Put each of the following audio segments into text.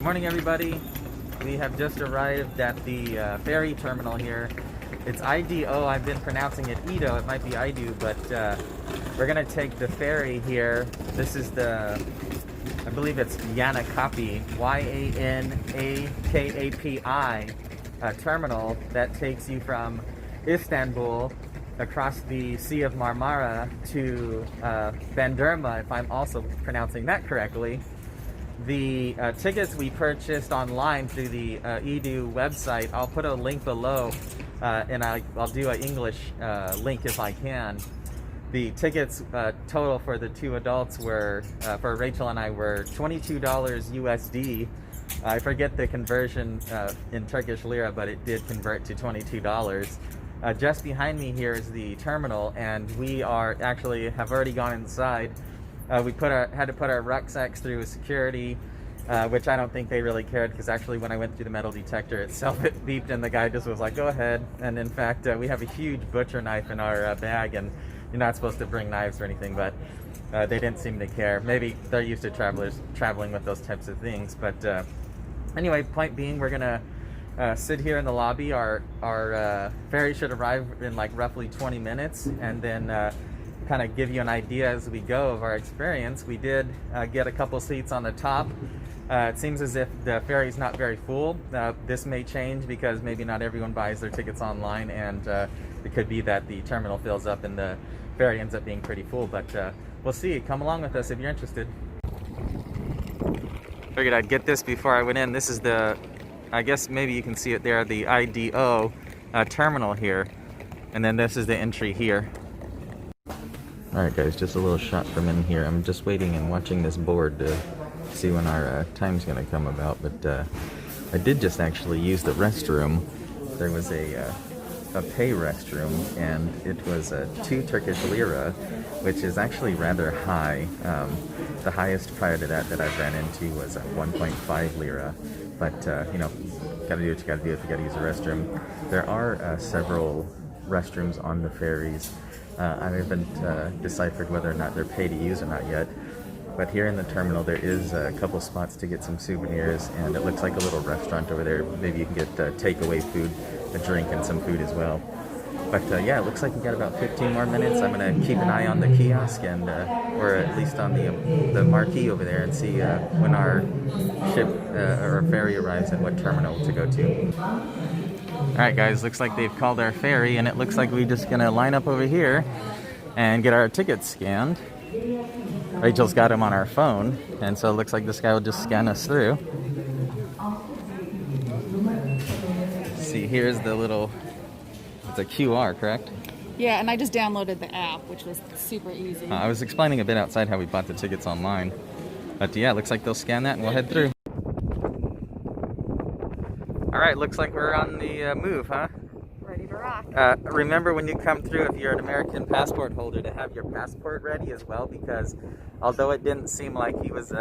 Morning, everybody. We have just arrived at the ferry terminal here. It's IDO. I've been pronouncing it Edo. It might be Idu, but we're gonna take the ferry here. This is the, I believe it's Yanakapi, Y-A-N-A-K-A-P-I terminal that takes you from Istanbul across the Sea of Marmara to Bandirma, if I'm also pronouncing that correctly. The tickets we purchased online through the Edu website, I'll put a link below, and I'll do an English link if I can. The tickets total for the two adults were, for Rachel and I, were $22 USD. I forget the conversion in Turkish lira, but it did convert to $22. Just behind me here is the terminal, and we have already gone inside. We had to put our rucksacks through security, which I don't think they really cared, because actually when I went through the metal detector itself, it beeped and the guy just was like, go ahead. And in fact, we have a huge butcher knife in our bag, and you're not supposed to bring knives or anything, but they didn't seem to care. Maybe they're used to travelers traveling with those types of things. But anyway, point being, we're gonna sit here in the lobby. Our ferry should arrive in like roughly 20 minutes, and then kind of give you an idea as we go of our experience. We did get a couple seats on the top. It seems as if the ferry's not very full. This may change because maybe not everyone buys their tickets online, and it could be that the terminal fills up and the ferry ends up being pretty full, but we'll see. Come along with us if you're interested. Figured I'd get this before I went in. This is the, I guess maybe you can see it there, the IDO terminal here, and then this is the entry here. Alright guys, just a little shot from in here. I'm just waiting and watching this board to see when our time's going to come about, but I did just actually use the restroom. There was a pay restroom, and it was 2 Turkish lira, which is actually rather high. The highest prior to that I've ran into was 1.5 lira, but you know, gotta do what you gotta do if you gotta use a restroom. There are several restrooms on the ferries. I haven't deciphered whether or not they're pay to use or not yet, but here in the terminal there is a couple spots to get some souvenirs, and it looks like a little restaurant over there. Maybe you can get takeaway food, a drink, and some food as well. But yeah, it looks like we got about 15 more minutes. I'm going to keep an eye on the kiosk, and or at least on the marquee over there, and see when our ship or ferry arrives and what terminal to go to. Alright guys, looks like they've called our ferry, and it looks like we're just going to line up over here and get our tickets scanned. Rachel's got them on our phone, and so it looks like this guy will just scan us through. See, here's the little, it's a QR, correct? Yeah, and I just downloaded the app, which was super easy. I was explaining a bit outside how we bought the tickets online. But yeah, it looks like they'll scan that and we'll head through. Alright, looks like we're on the move, huh? Ready to rock. Remember when you come through, if you're an American passport holder, to have your passport ready as well, because although it didn't seem like he was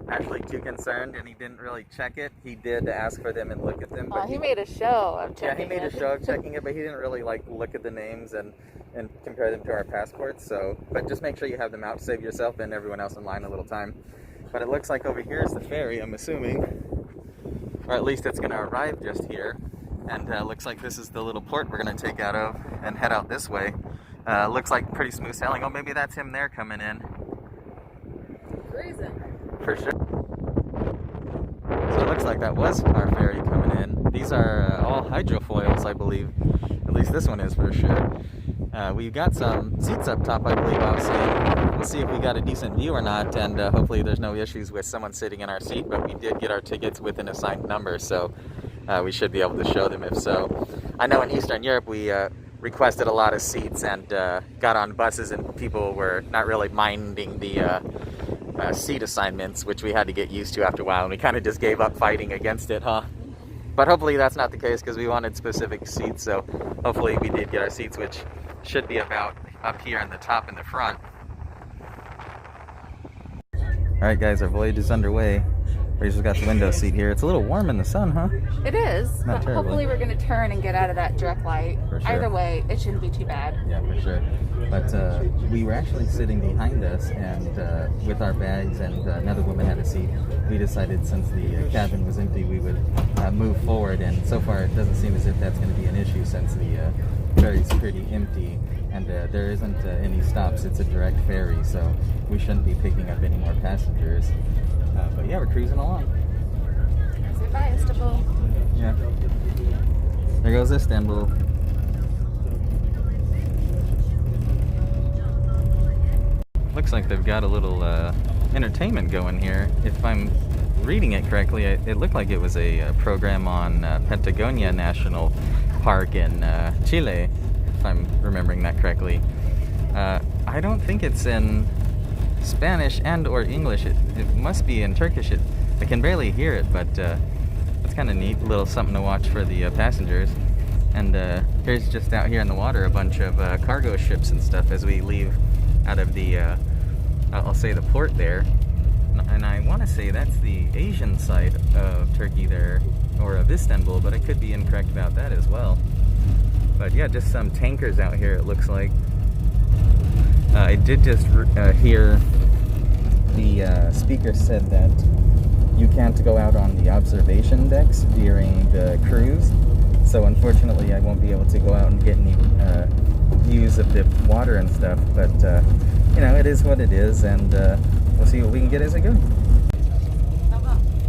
actually too concerned and he didn't really check it, he did ask for them and look at them. But he made a show of checking it. Yeah, he made a show of checking it, but he didn't really like look at the names and compare them to our passports. So, but just make sure you have them out to save yourself and everyone else in line a little time. But it looks like over here is the ferry, I'm assuming, or at least it's going to arrive just here. And looks like this is the little port we're going to take out of and head out this way. Looks like pretty smooth sailing. Oh, maybe that's him there coming in. Cruising. For sure. So it looks like that was our ferry coming in. These are all hydrofoils, I believe. At least this one is for sure. We've got some seats up top, I believe I was saying. We'll see if we got a decent view or not, and hopefully there's no issues with someone sitting in our seat, but we did get our tickets with an assigned number, so we should be able to show them if so. I know in Eastern Europe we requested a lot of seats and got on buses, and people were not really minding the seat assignments, which we had to get used to after a while, and we kind of just gave up fighting against it, huh? But hopefully that's not the case, because we wanted specific seats, so hopefully we did get our seats, which should be about up here in the top in the front. Alright guys, our voyage is underway. Rachel's got the window seat here. It's a little warm in the sun, huh? It is, Not but terribly. hopefully we're going to turn and get out of that direct light. For sure. Either way, it shouldn't be too bad. Yeah, for sure. But we were actually sitting behind us, and with our bags, and another woman had a seat. We decided since the cabin was empty, we would move forward. And so far, it doesn't seem as if that's going to be an issue since the ferry's pretty empty, and there isn't any stops. It's a direct ferry, so we shouldn't be picking up any more passengers. But yeah, we're cruising along. Say bye, Istanbul. Yeah. There goes Istanbul. Looks like they've got a little entertainment going here. If I'm reading it correctly, it looked like it was a program on Patagonia National Park in Chile, if I'm remembering that correctly. I don't think it's in Spanish and or English. It must be in Turkish. I can barely hear it, but it's kind of neat. Little something to watch for the passengers. And here's just out here in the water a bunch of cargo ships and stuff as we leave out of the, I'll say the port there. And I want to say that's the Asian side of Turkey there, or of Istanbul, but I could be incorrect about that as well. But yeah, just some tankers out here, it looks like. I did just hear the speaker said that you can't go out on the observation decks during the cruise. So unfortunately, I won't be able to go out and get any views of the water and stuff. But you know, it is what it is, and we'll see what we can get as it goes.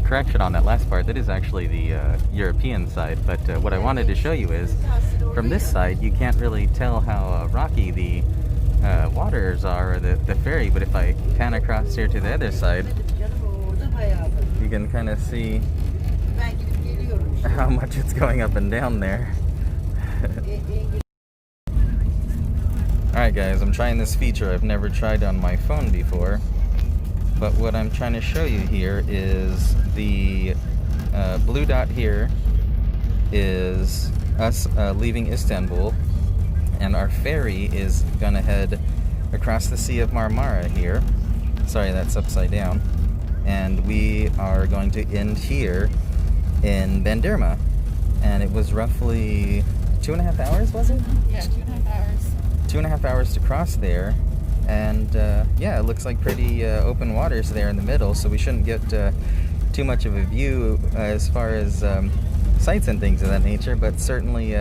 Correction on that last part, that is actually the European side, but what I wanted to show you is, from this side, you can't really tell how rocky the waters are, or the ferry, but if I pan across here to the other side, you can kind of see how much it's going up and down there. Alright guys, I'm trying this feature I've never tried on my phone before. But what I'm trying to show you here is the blue dot here is us leaving Istanbul, and our ferry is gonna head across the Sea of Marmara here. Sorry, that's upside down. And we are going to end here in Bandirma. And it was roughly 2.5 hours, was it? Yeah, 2.5 hours. 2.5 hours to cross there. And yeah, it looks like pretty open waters there in the middle, so we shouldn't get too much of a view as far as sights and things of that nature, but certainly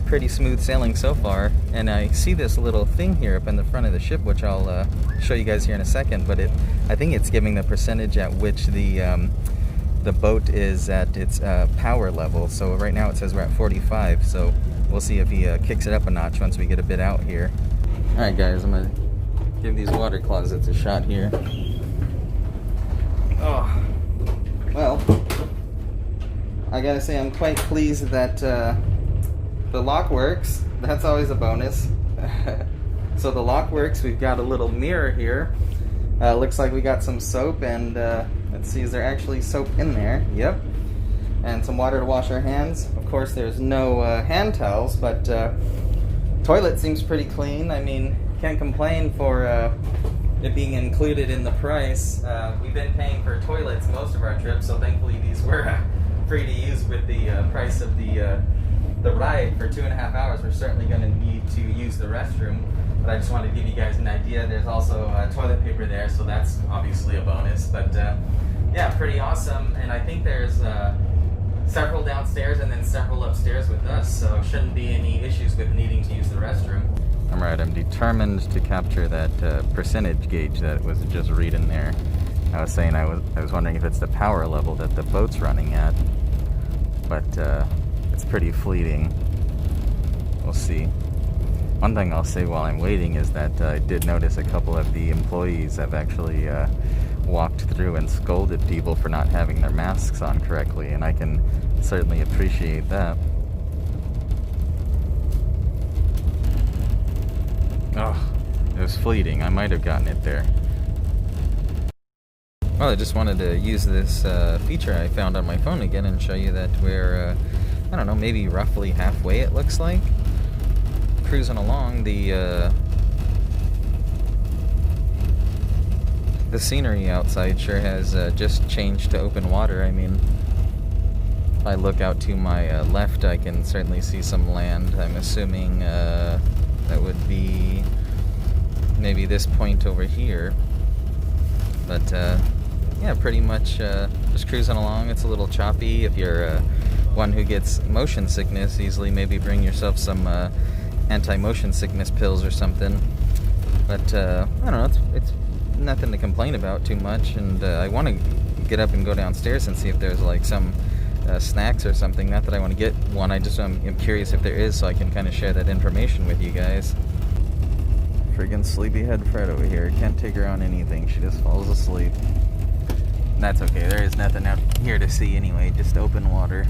pretty smooth sailing so far. And I see this little thing here up in the front of the ship, which I'll show you guys here in a second, but I think it's giving the percentage at which the boat is at its power level. So right now it says we're at 45, so we'll see if he kicks it up a notch once we get a bit out here. Alright guys, I'm gonna give these water closets a shot here. Oh, well, I gotta say I'm quite pleased that the lock works. That's always a bonus. So the lock works. We've got a little mirror here. Looks like we got some soap, and let's see, is there actually soap in there? Yep. And some water to wash our hands. Of course, there's no hand towels, but toilet seems pretty clean. I mean, can't complain for it being included in the price. We've been paying for toilets most of our trips, so thankfully these were free to use with the price of the ride for 2.5 hours. We're certainly going to need to use the restroom, but I just wanted to give you guys an idea. There's also toilet paper there, so that's obviously a bonus. But yeah, pretty awesome. And I think there's several downstairs and then several upstairs with us, so shouldn't be any issues with needing to use the restroom. I'm right, I'm determined to capture that percentage gauge that was just reading there. I was saying I was wondering if it's the power level that the boat's running at, but it's pretty fleeting. We'll see. One thing I'll say while I'm waiting is that I did notice a couple of the employees have actually walked through and scolded people for not having their masks on correctly, and I can certainly appreciate that. Oh, it was fleeting. I might have gotten it there. Well, I just wanted to use this feature I found on my phone again and show you that we're, I don't know, maybe roughly halfway it looks like. Cruising along. The the scenery outside sure has just changed to open water. I mean, if I look out to my left, I can certainly see some land. I'm assuming that would be maybe this point over here. But yeah, pretty much just cruising along. It's a little choppy. If you're one who gets motion sickness, easily maybe bring yourself some anti-motion sickness pills or something. But I don't know, it's nothing to complain about too much. And I want to get up and go downstairs and see if there's like some snacks or something. Not that I want to get one, I'm curious if there is, so I can kind of share that information with you guys. Friggin' sleepyhead Fred over here. Can't take her on anything. She just falls asleep. That's okay. There is nothing out here to see anyway. Just open water.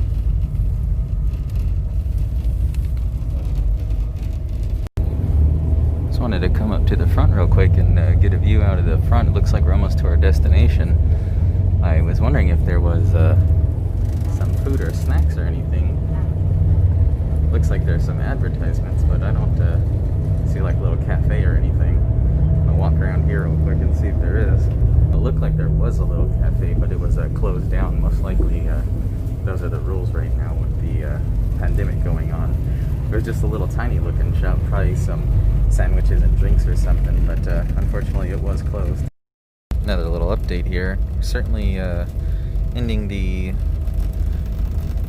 Just wanted to come up to the front real quick and get a view out of the front. It looks like we're almost to our destination. I was wondering if there was some food or snacks or anything. Looks like there's some advertisements, but I don't see like a little cafe or anything. I'll walk around here real quick and see if there is. It looked like there was a little cafe, but it was closed down. Most likely those are the rules right now with the pandemic going on. There's just a little tiny looking shop, probably some sandwiches and drinks or something, but unfortunately it was closed. Another little update here. Certainly ending the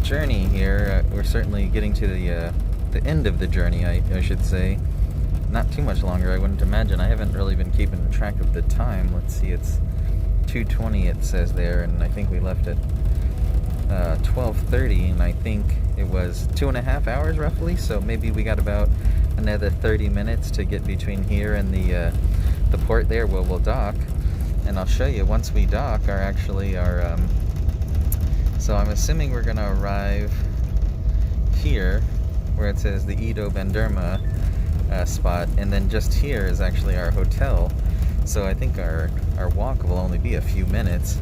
journey here. We're certainly getting to the end of the journey, I should say. Not too much longer, I wouldn't imagine. I haven't really been keeping track of the time. Let's see, it's 2:20 it says there, and I think we left at 12:30, and I think it was 2.5 hours roughly, so maybe we got about another 30 minutes to get between here and the port there where we'll dock. And I'll show you once we dock so I'm assuming we're gonna arrive here where it says the Bandirma spot, and then just here is actually our hotel. So I think our walk will only be a few minutes,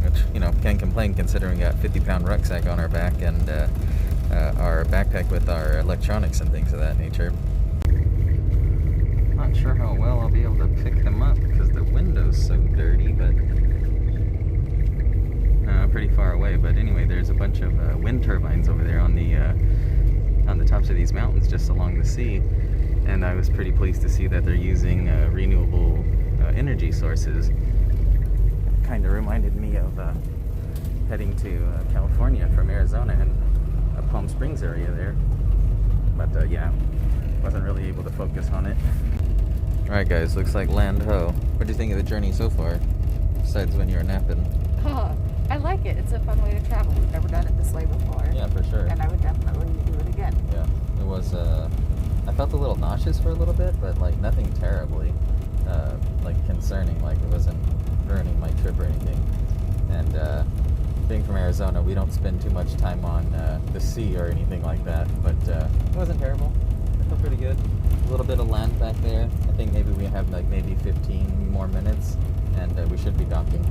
which, you know, can't complain considering we got a 50-pound rucksack on our back and our backpack with our electronics and things of that nature. Not sure how well I'll be able to pick them up because the window's so dirty, but pretty far away. But anyway, there's a bunch of wind turbines over there on the tops of these mountains just along the sea, and I was pretty pleased to see that they're using renewable energy sources. Kind of reminded me of heading to California from Arizona and Palm Springs area there, but yeah, wasn't really able to focus on it. Alright guys, looks like land ho. What do you think of the journey so far, besides when you were napping? I like it. It's a fun way to travel. We've never done it this way before. Yeah, for sure. And I would definitely do it again. Yeah, it was, I felt a little nauseous for a little bit, but like nothing terribly, like concerning, like it wasn't ruining my trip or anything. And being from Arizona, we don't spend too much time on the sea or anything like that, but it wasn't terrible. It felt pretty good. A little bit of land back there. I think maybe we have like maybe 15 more minutes, and we should be docking.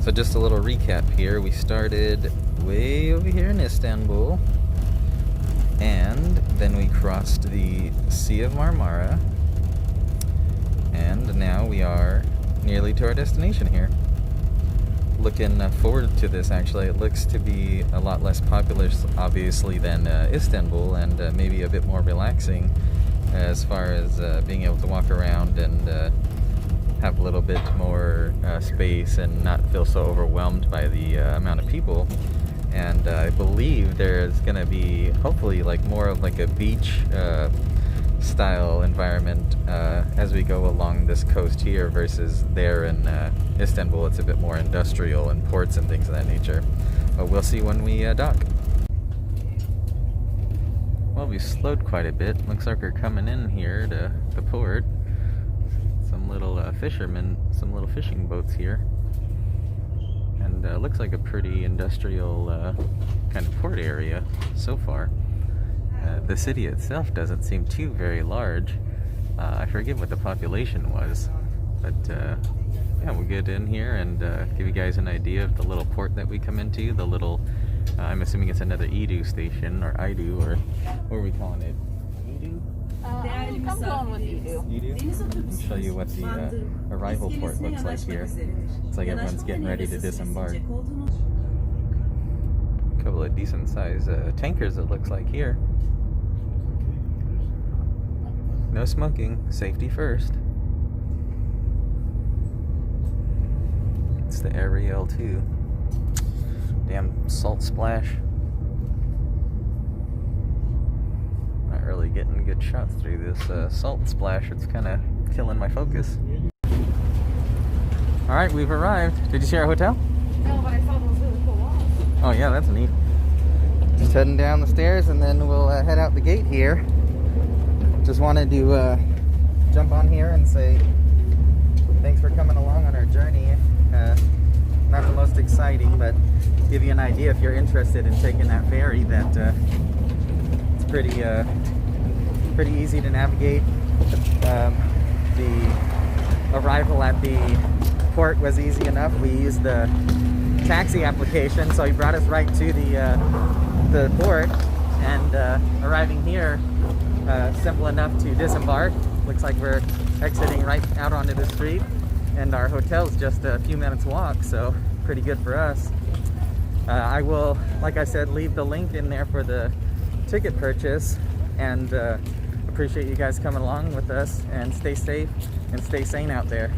So just a little recap here. We started way over here in Istanbul, and then we crossed the Sea of Marmara, and now we are nearly to our destination here. Looking forward to this, actually. It looks to be a lot less populous, obviously, than Istanbul, and maybe a bit more relaxing as far as being able to walk around and have a little bit more space and not feel so overwhelmed by the amount of people. And I believe there's gonna be hopefully like more of like a beach style environment as we go along this coast here versus there in Istanbul. It's a bit more industrial and ports and things of that nature, but we'll see when we dock. Well, we slowed quite a bit. Looks like we're coming in here to the port. Some little fishermen, some little fishing boats here, and looks like a pretty industrial kind of port area so far. The city itself doesn't seem too very large. I forget what the population was, but yeah, we'll get in here and give you guys an idea of the little port that we come into. The little, I'm assuming it's another Edu station, or Idu, or what are we calling it? Edu? I'm going with you. You do? I'll show you what the arrival port looks like here. It's like everyone's getting ready to disembark. A couple of decent sized tankers it looks like here. No smoking, safety first. It's the Ariel 2. Damn salt splash. Not really getting good shots through this salt splash. It's kind of killing my focus. Alright, we've arrived. Did you see our hotel? No, but I saw those really cool walls. Oh yeah, that's neat. Just heading down the stairs and then we'll head out the gate here. Just wanted to jump on here and say thanks for coming along on our journey. Not the most exciting, but give you an idea if you're interested in taking that ferry that it's pretty easy to navigate. The arrival at the port was easy enough. We used the taxi application, so he brought us right to the port, and arriving here, simple enough to disembark. Looks like we're exiting right out onto the street, and our hotel's just a few minutes walk, so pretty good for us. I will, like I said, leave the link in there for the ticket purchase, and appreciate you guys coming along with us, and stay safe and stay sane out there.